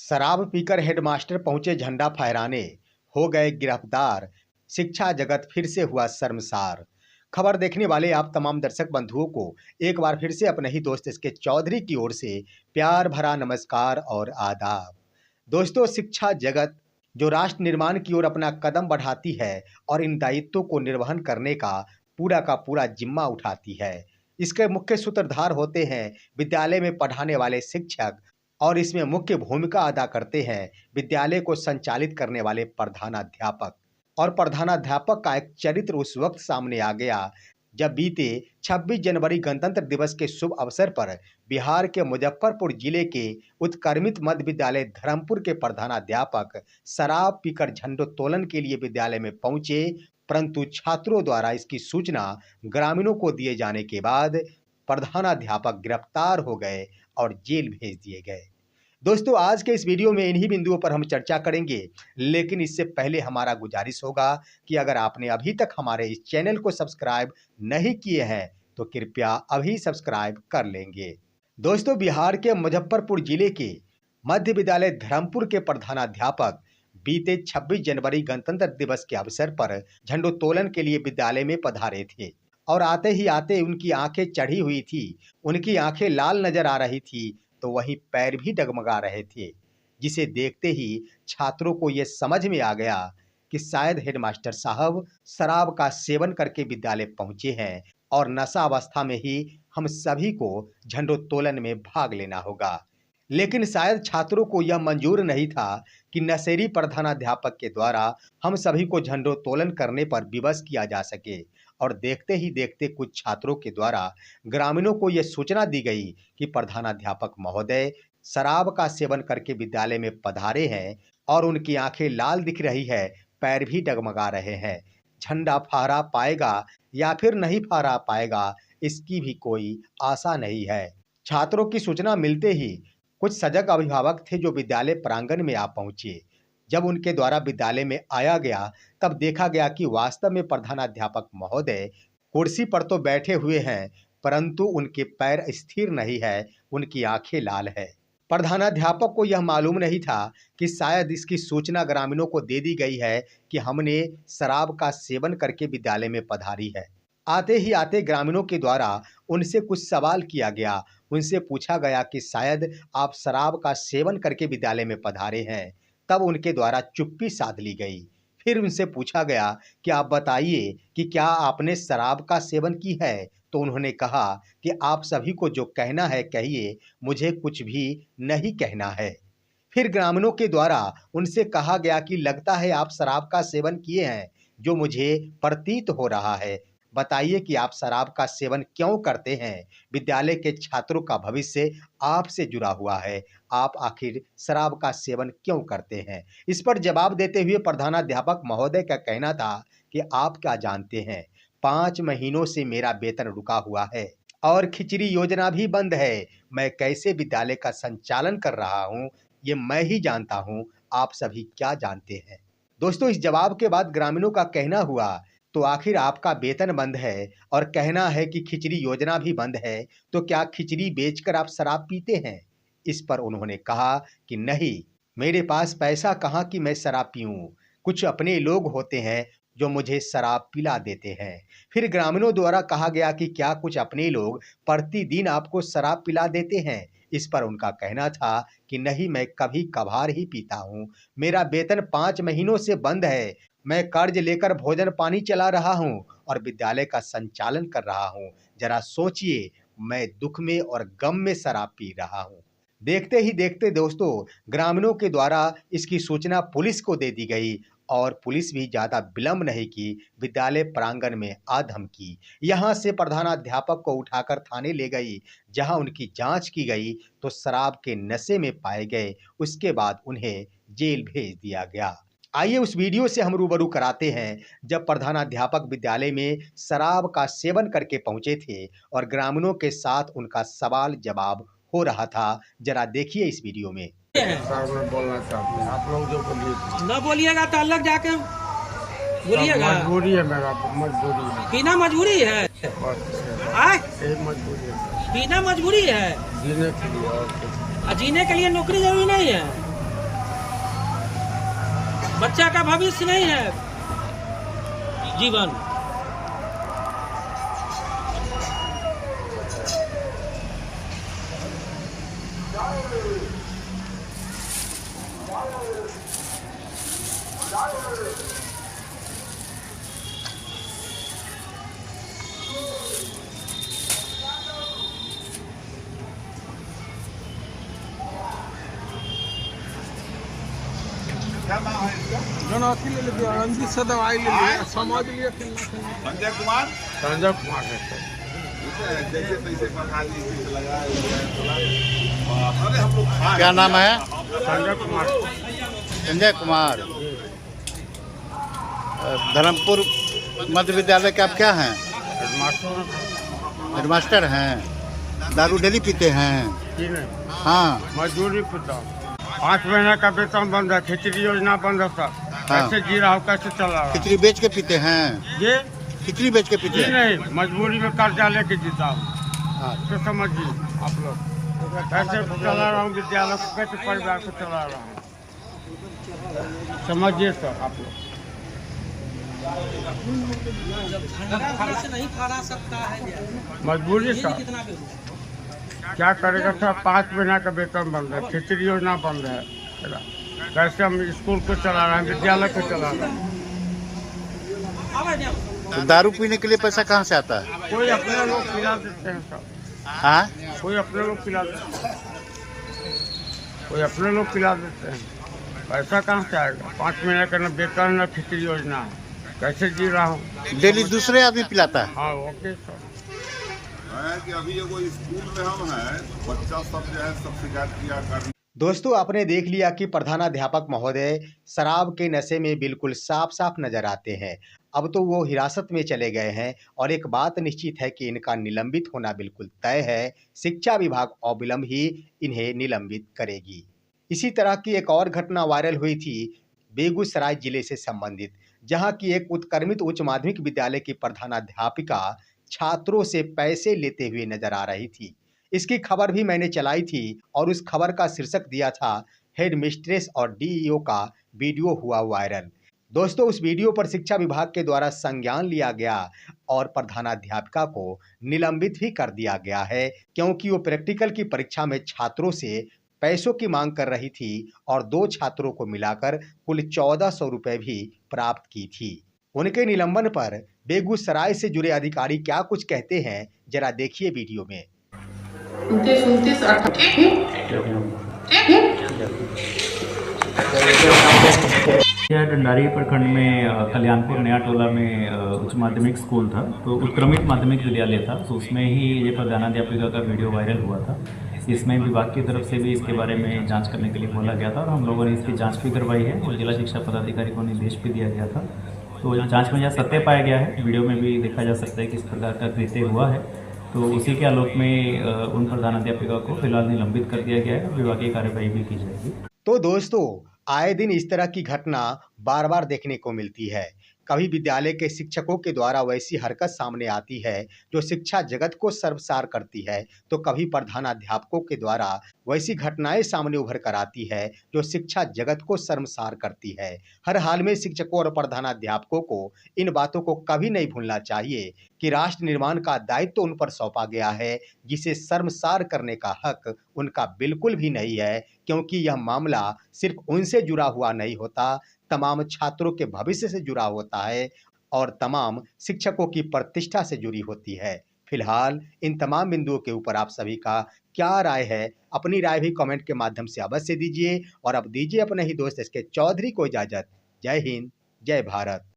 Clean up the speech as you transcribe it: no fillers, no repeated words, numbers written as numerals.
शराब पीकर हेडमास्टर पहुंचे झंडा फहराने, हो गए गिरफ्तार। शिक्षा जगत फिर से हुआ शर्मसार। खबर देखने वाले आप तमाम दर्शक बंधुओं को एक बार फिर से अपने ही दोस्त एसके चौधरी की ओर से प्यार भरा नमस्कार और आदाब। दोस्तों, शिक्षा जगत जो राष्ट्र निर्माण की ओर अपना कदम बढ़ाती है और इन दायित्वों को निर्वहन करने का पूरा जिम्मा उठाती है, इसके मुख्य सूत्रधार होते हैं विद्यालय में पढ़ाने वाले शिक्षक और इसमें मुख्य भूमिका अदा करते हैं विद्यालय को संचालित करने वाले प्रधानाध्यापक। और प्रधानाध्यापक का एक चरित्र उस वक्त सामने आ गया जब बीते 26 जनवरी गणतंत्र दिवस के शुभ अवसर पर बिहार के मुजफ्फरपुर जिले के उत्क्रमित मध्य विद्यालय धर्मपुर के प्रधानाध्यापक शराब पीकर झंडोत्तोलन के लिए विद्यालय में पहुंचे, परंतु छात्रों द्वारा इसकी सूचना ग्रामीणों को दिए जाने के बाद प्रधानाध्यापक गिरफ्तार हो गए और जेल भेज दिए गए। दोस्तों, आज के इस वीडियो में इन्हीं बिंदुओं पर हम चर्चा करेंगे, लेकिन इससे पहले हमारा गुजारिश होगा कि अगर आपने अभी तक हमारे इस चैनल को सब्सक्राइब नहीं किए हैं तो कृपया अभी सब्सक्राइब कर लेंगे। दोस्तों, बिहार के मुजफ्फरपुर जिले के मध्य विद्यालय धर्मपुर के प्रधानाध्यापक बीते 26 जनवरी गणतंत्र दिवस के अवसर पर झंडोत्तोलन के लिए विद्यालय में पधारे थे और आते ही आते उनकी आंखें चढ़ी हुई थी, उनकी आंखें लाल नजर आ रही थी, तो वहीं पैर भी डगमगा रहे थे, जिसे देखते ही छात्रों को यह समझ में आ गया कि शायद हेडमास्टर साहब शराब का सेवन करके विद्यालय पहुंचे हैं और नशा अवस्था में ही हम सभी को झंडोत्तोलन में भाग लेना होगा। लेकिन शायद छात्रों को यह मंजूर नहीं था कि नशेड़ी प्रधानाध्यापक के द्वारा हम सभी को झंडोत्तोलन करने पर विवश किया जा सके। और देखते ही देखते कुछ छात्रों के द्वारा ग्रामीणों को यह सूचना दी गई कि प्रधानाध्यापक महोदय शराब का सेवन करके विद्यालय में पधारे हैं और उनकी आंखें लाल दिख रही है, पैर भी डगमगा रहे हैं। झंडा फहरा पाएगा या फिर नहीं फहरा पाएगा, इसकी भी कोई आशा नहीं है। छात्रों की सूचना मिलते ही कुछ सजग अभिभावक थे जो विद्यालय प्रांगण में आ पहुंचे। जब उनके द्वारा विद्यालय में आया गया तब देखा गया कि वास्तव में प्रधानाध्यापक महोदय कुर्सी पर तो बैठे हुए हैं, परंतु उनके पैर स्थिर नहीं है, उनकी आंखें लाल है। प्रधानाध्यापक को यह मालूम नहीं था कि शायद इसकी सूचना ग्रामीणों को दे दी गई है कि हमने शराब का सेवन करके विद्यालय में पधारी है। आते ही आते ग्रामीणों के द्वारा उनसे कुछ सवाल किया गया। उनसे पूछा गया कि शायद आप शराब का सेवन करके विद्यालय में पधारे हैं। तब उनके द्वारा चुप्पी साध ली गई। फिर उनसे पूछा गया कि आप बताइए कि क्या आपने शराब का सेवन की है, तो उन्होंने कहा कि आप सभी को जो कहना है कहिए, मुझे कुछ भी नहीं कहना है। फिर ग्रामीणों के द्वारा उनसे कहा गया कि लगता है आप शराब का सेवन किए हैं, जो मुझे प्रतीत हो रहा है। बताइए कि आप शराब का सेवन क्यों करते हैं? विद्यालय के छात्रों का भविष्य आपसे जुड़ा हुआ है, आप आखिर शराब का सेवन क्यों करते हैं? इस पर जवाब देते हुए प्रधानाध्यापक महोदय का कहना था कि आप क्या जानते हैं, 5 महीनों से मेरा वेतन रुका हुआ है और खिचड़ी योजना भी बंद है। मैं कैसे विद्यालय का संचालन कर रहा हूँ, ये मैं ही जानता हूँ, आप सभी क्या जानते हैं? दोस्तों, इस जवाब के बाद ग्रामीणों का कहना हुआ, तो आखिर आपका वेतन बंद है और कहना है कि खिचड़ी योजना भी बंद है, तो क्या खिचड़ी बेचकर आप शराब पीते हैं? इस पर उन्होंने कहा कि नहीं, मेरे पास पैसा कहाँ कि मैं शराब पीऊं। कुछ अपने लोग होते हैं जो मुझे शराब पिला देते हैं। फिर ग्रामीणों द्वारा कहा गया कि क्या कुछ अपने लोग प्रतिदिन आपको शराब पिला देते हैं? इस पर उनका कहना था कि नहीं, मैं कभी कभार ही पीता हूँ, मेरा वेतन 5 महीनों से बंद है, मैं कर्ज लेकर भोजन पानी चला रहा हूँ और विद्यालय का संचालन कर रहा हूँ। जरा सोचिए, मैं दुख में और गम में शराब पी रहा हूँ। देखते ही देखते दोस्तों, ग्रामीणों के द्वारा इसकी सूचना पुलिस को दे दी गई और पुलिस भी ज़्यादा विलंब नहीं की, विद्यालय प्रांगण में आ धमकी। यहाँ से प्रधानाध्यापक को उठाकर थाने ले गई, जहाँ उनकी जांच की गई तो शराब के नशे में पाए गए। उसके बाद उन्हें जेल भेज दिया गया। आइए उस वीडियो से हम रूबरू कराते हैं जब प्रधानाध्यापक विद्यालय में शराब का सेवन करके पहुंचे थे और ग्रामीणों के साथ उनका सवाल जवाब हो रहा था। जरा देखिए इस वीडियो में। बोलना चाहते हैं आप लोग, जो बोलिए न बोलिएगा तो अलग जाके बोलिएगा। मजबूरी है मेरा, मजबूरी है, पीना मजबूरी है। आए मजबूरी है, पीना मजबूरी है, जीने के लिए और कुछ। जीने के लिए नौकरी जरूरी नहीं है। बच्चा का भविष्य नहीं है जीवन। जनौती ले लीजिए, रंजीत से दवाई ले लीजिए, समझ लिए संजय कुमार संजय कुमार है सर। जैसे तैसे पढ़ा दी लगा अरे हम लोग क्या नाम है? संजय कुमार। संजय कुमार। धर्मपुर मध्य विद्यालय के आप क्या हैं? हेडमास्टर हैं। दारू डेली पीते हैं? जी नहीं, हाँ। मजदूरी पिता 5 महीने का वेतन बंद है, खिचड़ी योजना बंद है सर। कैसे जी रहा हूँ, कैसे चला रहा हूँ? खिचड़ी बेच के पीते हैं? ये खिचड़ी बेच के पीते जी हैं? नहीं, मजबूरी में कर्जा लेके जीता हूँ। तो समझिए आप लोग, कैसे चला रहा हूँ विद्यालय को, कैसे परिवार को चला रहा हूँ, समझिए सर आप लोग। से नहीं खा सकता है मजबूरी सर, कितना क्या करेगा सर? 5 महीना का वेतन बंद है, खिचड़ी योजना बंद है। कैसे हम स्कूल को चला रहे हैं, विद्यालय को चला रहे हैं? तो दारू पीने के लिए पैसा कहाँ से आता है? कोई अपने लोग पिला देते हैं सर। हाँ? कोई अपने लोग पिला देते हैं, कोई अपने लोग पिला देते हैं। पैसा कहाँ से आएगा? 5 महीने का न वेतन न खिचड़ी योजना है, कैसे जी रहा हूँ? डेली दूसरे आदमी पिलाता है? हाँ ओके सर। है कि अभी एगो स्कूल में हम हैं, बच्चा सब जो है सब शिकायत किया कर। दोस्तों, आपने देख लिया कि प्रधानाध्यापक महोदय शराब के नशे में बिल्कुल साफ साफ नजर आते हैं। अब तो वो हिरासत में चले गए हैं और एक बात निश्चित है कि इनका निलंबित होना बिल्कुल तय है। शिक्षा विभाग अविलंब ही इन्हें निलंबित करेगी। इसी तरह की एक और घटना वायरल हुई थी बेगूसराय जिले से संबंधित, जहां की एक उत्क्रमित उच्च माध्यमिक विद्यालय की प्रधानाध्यापिका छात्रों से पैसे लेते हुए नजर आ रही थी। इसकी खबर भी मैंने चलाई थी और उस खबर का शीर्षक दिया था हेड मिस्ट्रेस और डीईओ का वीडियो हुआ वायरल। दोस्तों, उस वीडियो पर शिक्षा विभाग के द्वारा संज्ञान लिया गया और प्रधानाध्यापिका को निलंबित भी कर दिया गया है, क्योंकि वो प्रैक्टिकल की परीक्षा में छात्रों से पैसों की मांग कर रही थी और 2 छात्रों को मिलाकर कुल 1400 रुपए भी प्राप्त की थी। उनके निलंबन पर बेगूसराय से जुड़े अधिकारी क्या कुछ कहते हैं, जरा देखिए वीडियो में। 29, यह डंडारी प्रखंड में कल्याणपुर नया टोला में उच्च माध्यमिक स्कूल था, तो उत्क्रमित माध्यमिक विद्यालय था। तो उसमें ही ये प्रधानाध्यापिका का वीडियो वायरल हुआ था। इसमें विभाग की तरफ से भी इसके बारे में जांच करने के लिए बोला गया था और हम लोगों ने इसकी जांच भी करवाई है और जिला शिक्षा पदाधिकारी को निर्देश भी दिया गया था। तो जांच में यह सत्य पाया गया है, वीडियो में भी देखा जा सकता है किस प्रकार का कृत्य हुआ है। तो उसी के आलोक में उन प्रधानाध्यापिका को फिलहाल निलंबित कर दिया गया है, विभागीय कार्यवाही भी की जाएगी। तो दोस्तों, आए दिन इस तरह की घटना बार बार देखने को मिलती है। कभी विद्यालय के शिक्षकों के द्वारा वैसी हरकत सामने आती है जो शिक्षा जगत को शर्मसार करती है, तो कभी प्रधानाध्यापकों के द्वारा वैसी घटनाएं सामने उभर कर आती है जो शिक्षा जगत को शर्मसार करती है। हर हाल में शिक्षकों और प्रधानाध्यापकों को इन बातों को कभी नहीं भूलना चाहिए कि राष्ट्र निर्माण का दायित्व तो उन पर सौंपा गया है, जिसे शर्मसार करने का हक उनका बिल्कुल भी नहीं है, क्योंकि यह मामला सिर्फ उनसे जुड़ा हुआ नहीं होता, तमाम छात्रों के भविष्य से जुड़ा होता है और तमाम शिक्षकों की प्रतिष्ठा से जुड़ी होती है। फिलहाल इन तमाम बिंदुओं के ऊपर आप सभी का क्या राय है? अपनी राय भी कमेंट के माध्यम से अवश्य दीजिए और अब दीजिए अपने ही दोस्त एसके चौधरी को इजाजत। जय हिंद, जय भारत।